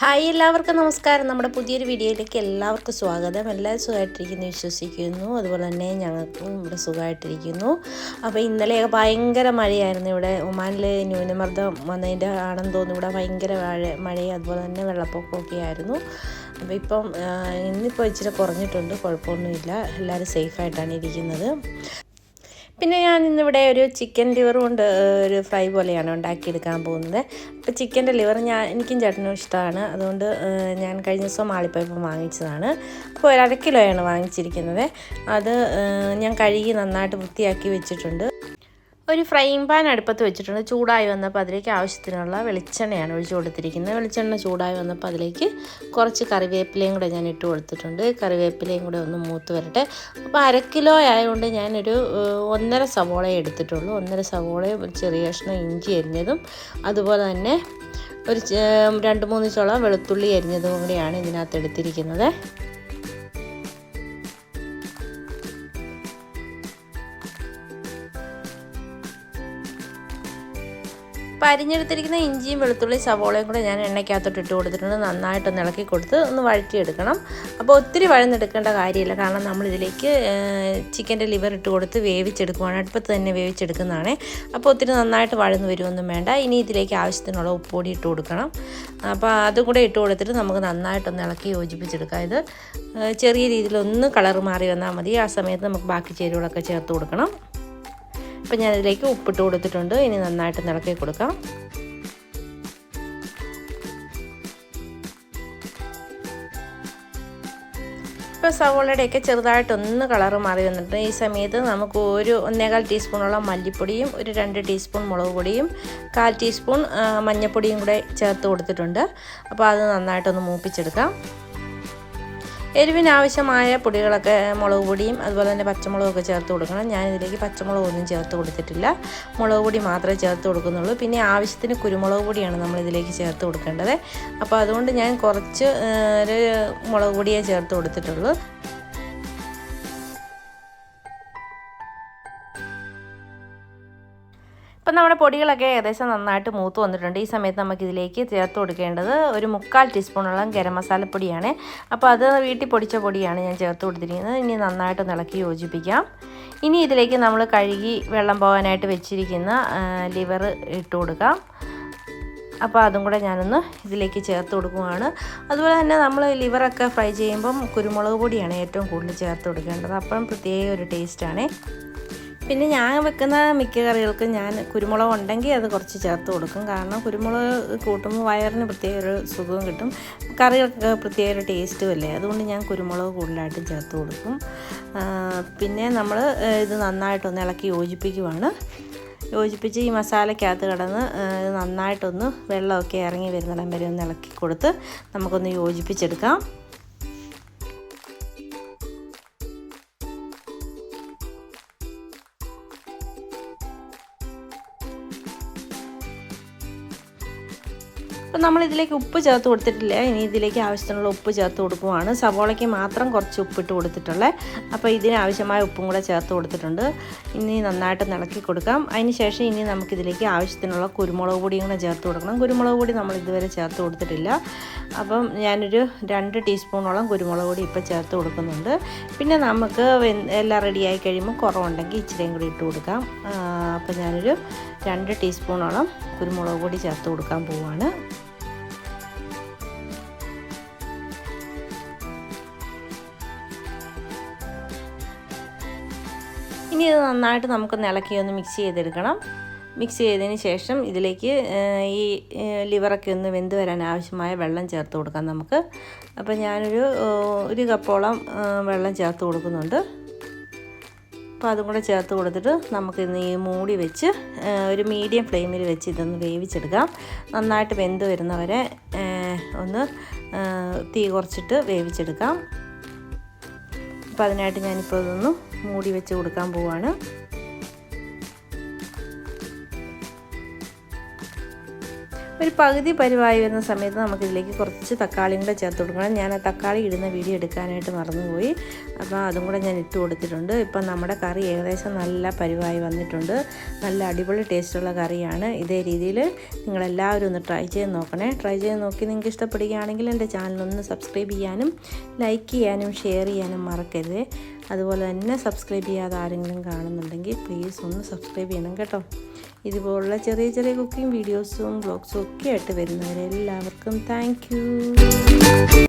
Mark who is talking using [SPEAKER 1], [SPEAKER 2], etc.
[SPEAKER 1] Hi എല്ലാവർക്കും നമസ്കാരം. നമ്മുടെ പുതിയൊരു വീഡിയോയിലേക്ക് എല്ലാവർക്കും സ്വാഗതം. എല്ലാവരും സുഖമായിട്ടിരിക്കുന്നു വിശ്വസിക്കുന്നു. അതുപോലെ തന്നെ ഞങ്ങൾക്കും ഇവിടെ സുഖമായിട്ടിരിക്കുന്നു. അപ്പോൾ ഇന്നലെയൊക്കെ ഭയങ്കര മഴയായിരുന്നു. ഇവിടെ ഒമാനിൽ ന്യൂനമർദ്ദം വന്നതിൻ്റെ ആണെന്ന് തോന്നുന്നു. ഇവിടെ ഭയങ്കര മഴയും അതുപോലെ തന്നെ വെള്ളപ്പൊക്കമൊക്കെ ആയിരുന്നു. അപ്പോൾ ഇന്നിപ്പോൾ ഇച്ചിരി കുറഞ്ഞിട്ടുണ്ട്, കുഴപ്പമൊന്നുമില്ല. എല്ലാവരും സേഫായിട്ടാണ് ഇരിക്കുന്നത്. പിന്നെ ഞാൻ ഇന്നിവിടെ ഒരു ചിക്കൻ ലിവർ കൊണ്ട് ഒരു ഫ്രൈ പോലെയാണ് ഉണ്ടാക്കിയെടുക്കാൻ പോകുന്നത്. അപ്പോൾ ചിക്കൻ്റെ ലിവർ എനിക്കും ചേട്ടനും ഇഷ്ടമാണ്. അതുകൊണ്ട് ഞാൻ കഴിഞ്ഞ ദിവസം മാളിപ്പോയപ്പോൾ വാങ്ങിച്ചതാണ്. അപ്പോൾ 1/2 കിലോയാണ് വാങ്ങിച്ചിരിക്കുന്നത്. അത് ഞാൻ കഴുകി നന്നായിട്ട് വൃത്തിയാക്കി വെച്ചിട്ടുണ്ട്. ഒരു ഫ്രൈയിങ് പാൻ അടുപ്പത്ത് വെച്ചിട്ടുണ്ട്. ചൂടായി വന്നപ്പോൾ അതിലേക്ക് ആവശ്യത്തിനുള്ള വെളിച്ചെണ്ണയാണ് ഒഴിച്ചു കൊടുത്തിരിക്കുന്നത്. വെളിച്ചെണ്ണ ചൂടായി വന്നപ്പോൾ അതിലേക്ക് കുറച്ച് കറിവേപ്പിലയും കൂടെ ഞാൻ ഇട്ട് കൊടുത്തിട്ടുണ്ട്. കറിവേപ്പിലയും കൂടെ ഒന്ന് മൂത്ത് വരട്ടെ. അപ്പോൾ 1/2 കിലോ ആയതുകൊണ്ട് ഞാനൊരു 1.5 സവോളയെ എടുത്തിട്ടുള്ളൂ. 1.5 സവോളയും ഒരു ചെറിയ കഷ്ണം ഇഞ്ചി അരിഞ്ഞതും അതുപോലെ തന്നെ ഒരു 2-3 ചുള വെളുത്തുള്ളി അരിഞ്ഞതും കൂടെയാണ് ഇതിനകത്ത് എടുത്തിരിക്കുന്നത്. അപ്പോൾ അരിഞ്ഞെടുത്തിരിക്കുന്ന ഇഞ്ചിയും വെളുത്തുള്ളി സവോളയും കൂടെ ഞാൻ എണ്ണയ്ക്കകത്തോട്ട് ഇട്ട് കൊടുത്തിട്ടുണ്ട്. നന്നായിട്ടൊന്ന് ഇളക്കി കൊടുത്ത് ഒന്ന് വഴറ്റിയെടുക്കണം. അപ്പോൾ ഒത്തിരി വഴന്നെടുക്കേണ്ട കാര്യമില്ല, കാരണം നമ്മളിതിലേക്ക് ചിക്കൻ്റെ ലിവർ ഇട്ട് കൊടുത്ത് വേവിച്ചെടുക്കുവാണ്. അടുപ്പത്ത് തന്നെ വേവിച്ചെടുക്കുന്നതാണ്. അപ്പോൾ ഒത്തിരി നന്നായിട്ട് വഴന്ന് വരുമൊന്നും വേണ്ട. ഇനി ഇതിലേക്ക് ആവശ്യത്തിനുള്ള ഉപ്പുപൊടി ഇട്ട് കൊടുക്കണം. അപ്പോൾ അതും കൂടെ ഇട്ട് കൊടുത്തിട്ട് നമുക്ക് നന്നായിട്ടൊന്ന് ഇളക്കി യോജിപ്പിച്ചെടുക്കാം. ഇത് ചെറിയ രീതിയിലൊന്ന് കളർ മാറി വന്നാൽ മതി. ആ സമയത്ത് നമുക്ക് ബാക്കി ചേരുവകളൊക്കെ ചേർത്ത് കൊടുക്കണം. അപ്പോൾ ഞാനിതിലേക്ക് ഉപ്പിട്ട് കൊടുത്തിട്ടുണ്ട്. ഇനി നന്നായിട്ട് ഇളക്കി കൊടുക്കാം. ഇപ്പോൾ സവോളയുടെയൊക്കെ ചെറുതായിട്ടൊന്ന് കളറ് മാറി വന്നിട്ട് ഈ സമയത്ത് നമുക്ക് ഒരു 1.25 ടീസ്പൂണോളം മല്ലിപ്പൊടിയും ഒരു 2 ടീസ്പൂൺ മുളക് പൊടിയും 1/4 ടീസ്പൂൺ മഞ്ഞൾപ്പൊടിയും കൂടെ ചേർത്ത് കൊടുത്തിട്ടുണ്ട്. അപ്പോൾ അത് നന്നായിട്ടൊന്ന് മൂപ്പിച്ചെടുക്കാം. എരിവിനാവശ്യമായ പൊടികളൊക്കെ മുളക് പൊടിയും അതുപോലെ തന്നെ പച്ചമുളകൊക്കെ ചേർത്ത് കൊടുക്കണം. ഞാനിതിലേക്ക് പച്ചമുളകൊന്നും ചേർത്ത് കൊടുത്തിട്ടില്ല, മുളക് പൊടി മാത്രമേ ചേർത്ത് കൊടുക്കുന്നുള്ളൂ. പിന്നെ ആവശ്യത്തിന് കുരുമുളക് പൊടിയാണ് നമ്മളിതിലേക്ക് ചേർത്ത് കൊടുക്കേണ്ടത്. അപ്പോൾ അതുകൊണ്ട് ഞാൻ കുറച്ച് ഒരു മുളക് പൊടിയേ ചേർത്ത് കൊടുത്തിട്ടുള്ളൂ. ഇപ്പം നമ്മുടെ പൊടികളൊക്കെ ഏകദേശം നന്നായിട്ട് മൂത്ത് വന്നിട്ടുണ്ട്. ഈ സമയത്ത് നമുക്കിതിലേക്ക് ചേർത്ത് കൊടുക്കേണ്ടത് ഒരു 3/4 ടീസ്പൂണോളം ഗരം മസാലപ്പൊടിയാണ്. അപ്പോൾ അത് വീട്ടിൽ പൊടിച്ച പൊടിയാണ് ഞാൻ ചേർത്ത് കൊടുത്തിരിക്കുന്നത്. ഇനി നന്നായിട്ട് ഇളക്കി യോജിപ്പിക്കാം. ഇനി ഇതിലേക്ക് നമ്മൾ കഴുകി വെള്ളം പോകാനായിട്ട് വെച്ചിരിക്കുന്ന ലിവർ ഇട്ട് കൊടുക്കാം. അപ്പോൾ അതും കൂടെ ഞാനൊന്ന് ഇതിലേക്ക് ചേർത്ത് കൊടുക്കുകയാണ്. അതുപോലെ തന്നെ നമ്മൾ ലിവറൊക്കെ ഫ്രൈ ചെയ്യുമ്പം കുരുമുളക് പൊടിയാണ് ഏറ്റവും കൂടുതൽ ചേർത്ത് കൊടുക്കേണ്ടത്. അപ്പം പ്രത്യേക ഒരു ടേസ്റ്റാണ്. പിന്നെ ഞാൻ വെക്കുന്ന മിക്ക കറികൾക്കും ഞാൻ കുരുമുളക് ഉണ്ടെങ്കിൽ അത് കുറച്ച് ചേർത്ത് കൊടുക്കും. കാരണം കുരുമുളക് കൂട്ടുമ്പോൾ വയറിന് പ്രത്യേക ഒരു സുഖവും കിട്ടും, കറികൾക്ക് പ്രത്യേക ഒരു ടേസ്റ്റും അല്ലേ. അതുകൊണ്ട് ഞാൻ കുരുമുളക് കൂടുതലായിട്ടും ചേർത്ത് കൊടുക്കും. പിന്നെ നമ്മൾ ഇത് നന്നായിട്ടൊന്ന് ഇളക്കി യോജിപ്പിക്കുവാണ്. യോജിപ്പിച്ച് ഈ മസാലയ്ക്കകത്ത് കിടന്ന് നന്നായിട്ടൊന്ന് വെള്ളമൊക്കെ ഇറങ്ങി വരുന്നിടം വരെ ഒന്ന് ഇളക്കി കൊടുത്ത് നമുക്കൊന്ന് യോജിപ്പിച്ചെടുക്കാം. അപ്പോൾ നമ്മളിതിലേക്ക് ഉപ്പ് ചേർത്ത് കൊടുത്തിട്ടില്ല. ഇനി ഇതിലേക്ക് ആവശ്യത്തിനുള്ള ഉപ്പ് ചേർത്ത് കൊടുക്കുവാണ്. സവോളയ്ക്ക് മാത്രം കുറച്ച് ഉപ്പിട്ട് കൊടുത്തിട്ടുള്ളത്. അപ്പോൾ ഇതിനാവശ്യമായ ഉപ്പും കൂടെ ചേർത്ത് കൊടുത്തിട്ടുണ്ട്. ഇനി നന്നായിട്ട് ഇളക്കി കൊടുക്കാം. അതിന് ശേഷം ഇനി നമുക്കിതിലേക്ക് ആവശ്യത്തിനുള്ള കുരുമുളക് പൊടിയും കൂടെ ചേർത്ത് കൊടുക്കണം. കുരുമുളക് പൊടി നമ്മൾ ഇതുവരെ ചേർത്ത് കൊടുത്തിട്ടില്ല. അപ്പം ഞാനൊരു 2 ടീസ്പൂണോളം കുരുമുളക് പൊടി ഇപ്പോൾ ചേർത്ത് കൊടുക്കുന്നുണ്ട്. പിന്നെ നമുക്ക് എല്ലാം റെഡിയായി കഴിയുമ്പോൾ കുറവുണ്ടെങ്കിൽ ഇച്ചിരിയും കൂടി ഇട്ട് കൊടുക്കാം. അപ്പോൾ ഞാനൊരു 2 ടീസ്പൂണോളം കുരുമുളക് പൊടി ചേർത്ത് കൊടുക്കാൻ പോവുകയാണ്. ഇനി ഇത് നന്നായിട്ട് നമുക്ക് ഇളക്കി ഒന്ന് മിക്സ് ചെയ്തെടുക്കണം. മിക്സ് ചെയ്തതിന് ശേഷം ഇതിലേക്ക് ഈ ലിവറൊക്കെ ഒന്ന് വെന്ത് വരാൻ ആവശ്യമായ വെള്ളം ചേർത്ത് കൊടുക്കാം നമുക്ക്. അപ്പോൾ ഒരു കപ്പോളം വെള്ളം ചേർത്ത് കൊടുക്കുന്നുണ്ട്. അപ്പോൾ അതും കൂടെ ചേർത്ത് കൊടുത്തിട്ട് നമുക്കിന്ന് ഈ മൂടി വെച്ച് ഒരു മീഡിയം ഫ്ലെയിമിൽ വെച്ച് ഇതൊന്ന് വേവിച്ചെടുക്കാം. നന്നായിട്ട് വെന്ത് വരുന്നവരെ ഒന്ന് തീ കുറച്ചിട്ട് വേവിച്ചെടുക്കാം. അപ്പോൾ അതിനായിട്ട് ഞാനിപ്പോൾ ഇതൊന്ന് മൂടി വെച്ച് കൊടുക്കാൻ പോവുകയാണ്. ഒരു പകുതി പരിവായി വരുന്ന സമയത്ത് നമുക്കിതിലേക്ക് കുറച്ച് തക്കാളിയും കൂടെ ചേർത്ത് കൊടുക്കണം. ഞാൻ ആ തക്കാളി ഇടുന്ന വീഡിയോ എടുക്കാനായിട്ട് മറന്നുപോയി. അപ്പോൾ അതും കൂടെ ഞാൻ ഇട്ട് കൊടുത്തിട്ടുണ്ട്. ഇപ്പം നമ്മുടെ കറി ഏകദേശം നല്ല പരിവായി വന്നിട്ടുണ്ട്. നല്ല അടിപൊളി ടേസ്റ്റുള്ള കറിയാണ്. ഇതേ രീതിയിൽ നിങ്ങളെല്ലാവരും ഒന്ന് ട്രൈ ചെയ്ത് നോക്കണേ. ട്രൈ ചെയ്ത് നോക്കി നിങ്ങൾക്ക് ഇഷ്ടപ്പെടുകയാണെങ്കിൽ എൻ്റെ ചാനലൊന്ന് സബ്സ്ക്രൈബ് ചെയ്യാനും ലൈക്ക് ചെയ്യാനും ഷെയർ ചെയ്യാനും മറക്കരുത്. അതുപോലെ തന്നെ സബ്സ്ക്രൈബ് ചെയ്യാതെ ആരെങ്കിലും കാണുന്നുണ്ടെങ്കിൽ പ്ലീസ് ഒന്ന് സബ്സ്ക്രൈബ് ചെയ്യണം കേട്ടോ. ഇതുപോലുള്ള ചെറിയ ചെറിയ കുക്കിംഗ് വീഡിയോസും വ്ളോഗ്സും ഒക്കെ ആയിട്ട് വരുന്നവരെല്ലാവർക്കും താങ്ക് യു.